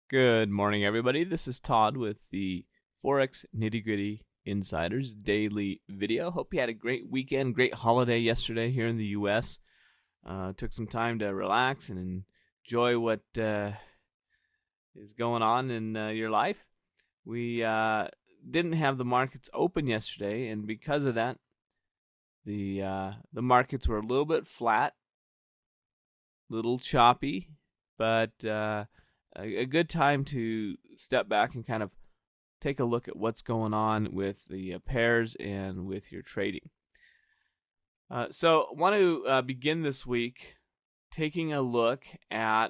Good morning, everybody. This is Todd with the Forex Nitty Gritty Insiders daily video. Hope you had a great weekend, great holiday yesterday here in the U.S. Took some time to relax and enjoy what is going on in your life. We didn't have the markets open yesterday, and because of that, the markets were a little bit flat, little choppy, but a good time to step back and kind of take a look at what's going on with the pairs and with your trading. So I want to begin this week taking a look at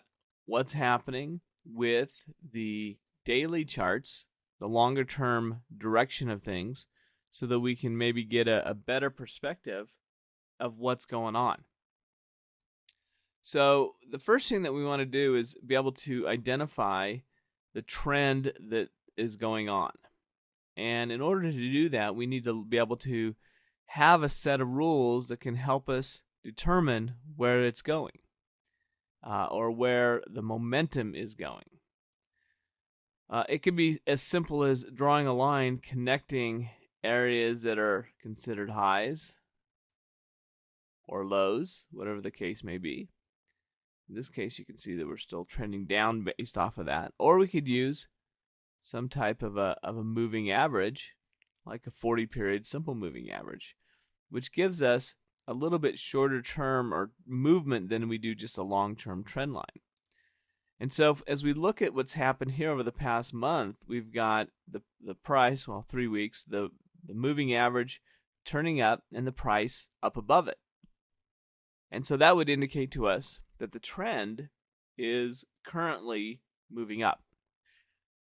what's happening with the daily charts, the longer term direction of things, so that we can maybe get a better perspective of what's going on. So the first thing that we want to do is be able to identify the trend that is going on. And in order to do that, we need to be able to have a set of rules that can help us determine where it's going or where the momentum is going. It can be as simple as drawing a line connecting areas that are considered highs or lows, whatever the case may be. In this case, you can see that we're still trending down based off of that. Or we could use some type of a moving average, like a 40-period simple moving average, which gives us a little bit shorter term or movement than we do just a long-term trend line. And so as we look at what's happened here over the past month, we've got the price, 3 weeks, the moving average turning up and the price up above it. And so that would indicate to us that the trend is currently moving up.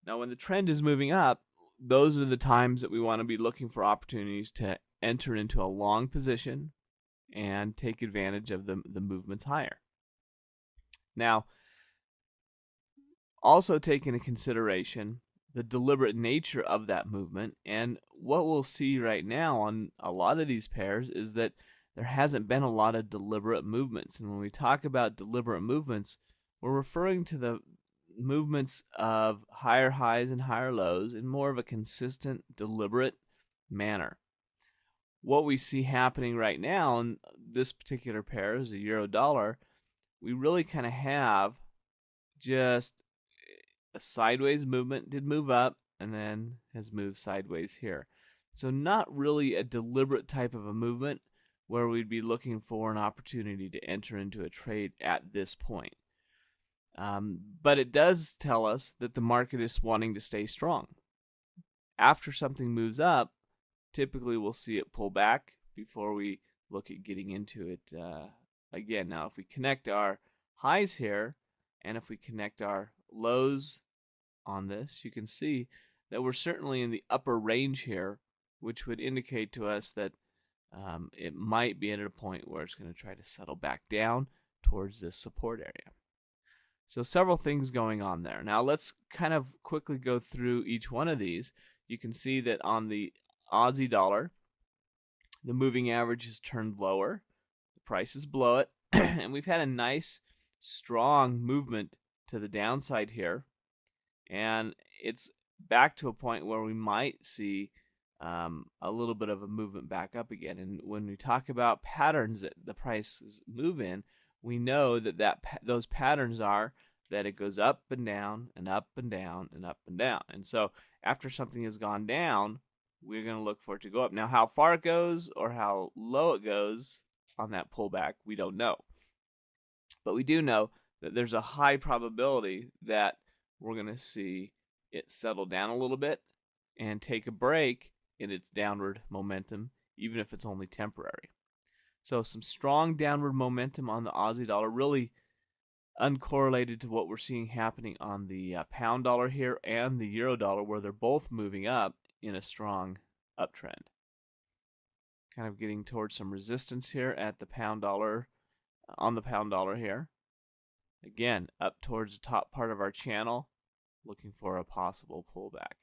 Now, when the trend is moving up, those are the times that we want to be looking for opportunities to enter into a long position and take advantage of the movements higher. Now, also take into consideration the deliberate nature of that movement. And what we'll see right now on a lot of these pairs is that there hasn't been a lot of deliberate movements. And when we talk about deliberate movements, we're referring to the movements of higher highs and higher lows in more of a consistent, deliberate manner. What we see happening right now in this particular pair is the euro dollar. We really kind of have just a sideways movement, did move up, and then has moved sideways here. So not really a deliberate type of a movement where we'd be looking for an opportunity to enter into a trade at this point. But it does tell us that the market is wanting to stay strong. After something moves up, typically we'll see it pull back before we look at getting into it again. Now, if we connect our highs here, and if we connect our lows on this, you can see that we're certainly in the upper range here, which would indicate to us that it might be at a point where it's going to try to settle back down towards this support area. So several things going on there. Now let's kind of quickly go through each one of these. You can see that on the Aussie dollar, the moving average has turned lower. The price is below it. And we've had a nice, strong movement to the downside here. And it's back to a point where we might see a little bit of a movement back up again. And when we talk about patterns that the prices move in, we know that those patterns are that it goes up and down and up and down and up and down. And so after something has gone down, we're going to look for it to go up. Now, how far it goes or how low it goes on that pullback, we don't know. But we do know that there's a high probability that we're going to see it settle down a little bit and take a break in its downward momentum, even if it's only temporary. So some strong downward momentum on the Aussie dollar, really uncorrelated to what we're seeing happening on the pound dollar here and the euro dollar, where they're both moving up in a strong uptrend. Kind of getting towards some resistance here at the pound dollar, on the pound dollar here. Again, up towards the top part of our channel, looking for a possible pullback.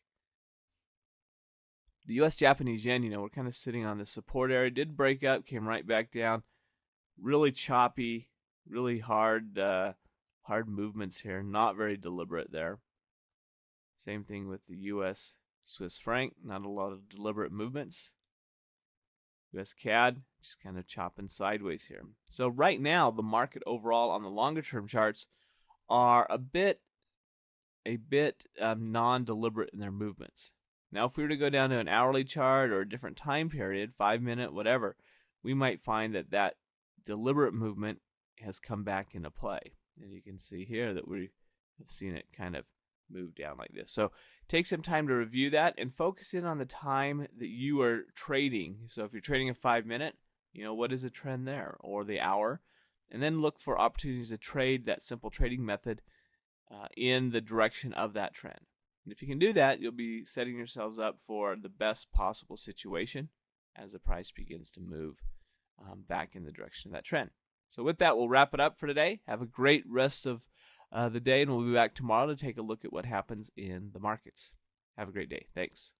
The US Japanese yen, we're kind of sitting on the support area. Did break up, came right back down. Really choppy, really hard movements here. Not very deliberate there. Same thing with the US Swiss franc, not a lot of deliberate movements. US CAD, just kind of chopping sideways here. So right now, the market overall on the longer term charts are a bit non-deliberate in their movements. Now, if we were to go down to an hourly chart or a different time period, 5-minute, whatever, we might find that that deliberate movement has come back into play. And you can see here that we have seen it kind of move down like this. So take some time to review that and focus in on the time that you are trading. So if you're trading a 5-minute, what is a trend there, or the hour, and then look for opportunities to trade that simple trading method in the direction of that trend. And if you can do that, you'll be setting yourselves up for the best possible situation as the price begins to move back in the direction of that trend. So with that, we'll wrap it up for today. Have a great rest of the day, and we'll be back tomorrow to take a look at what happens in the markets. Have a great day. Thanks.